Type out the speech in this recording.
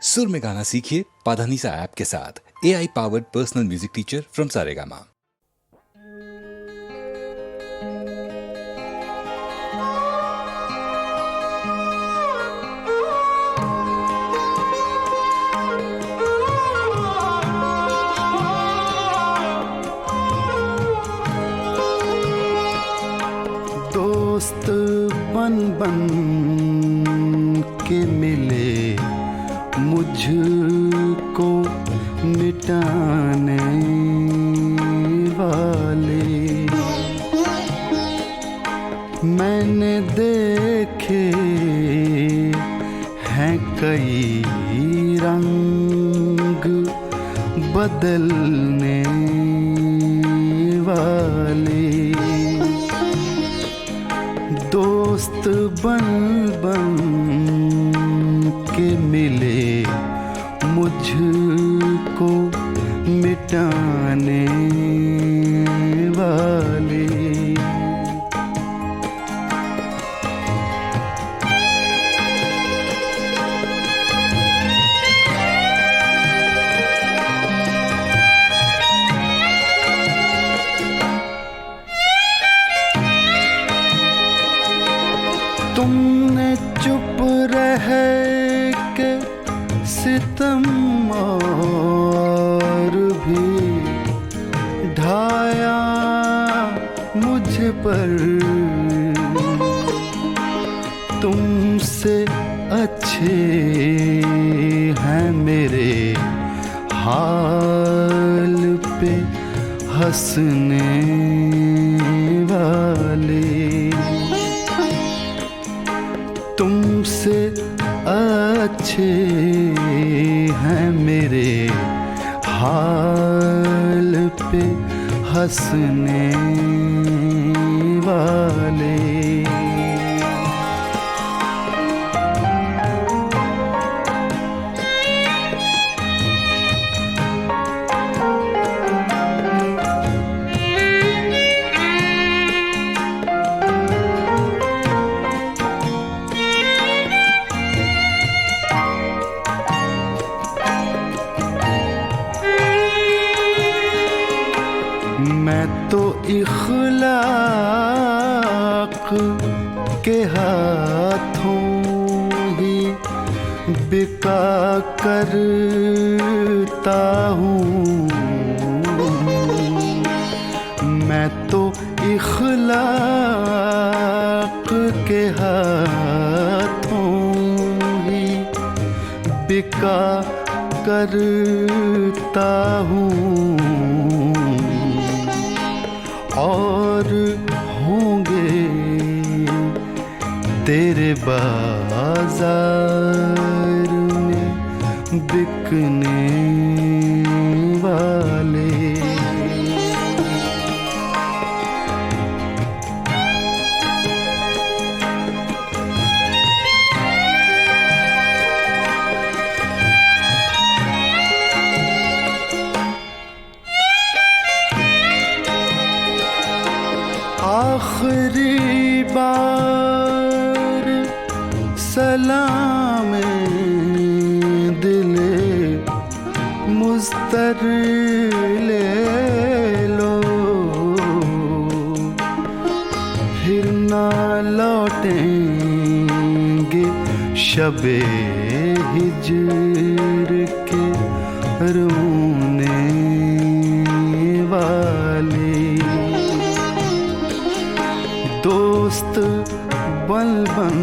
सुर में गाना सीखिए पाधानीसा ऐप के साथ। AI powered personal music teacher from Saregama. दोस्त बन बन के मिले मुझको मिटाने वाले, मैंने देखे हैं कई रंग बदलने वाले। दोस्त बन बन के मिले मुझको मिटाने वाले। तुमने चुप रह के सितम और भी ढाया मुझ पर, तुमसे अच्छे हैं मेरे हाल पे हंसने वाले। तुमसे अच्छे हैं मेरे हाल पे हंसने वाले। मैं तो इखलाक के हाथों ही बिका करता हूँ। मैं तो इखलाक के हाथों ही बिका करता हूँ। और होंगे तेरे बाजार में बिकने वाले। आखिरी बार सलाम दिले मुस्तर ले लो, फिर ना लौटेंगे शबे हिज्र के रोने वाले। दोस्त बन बन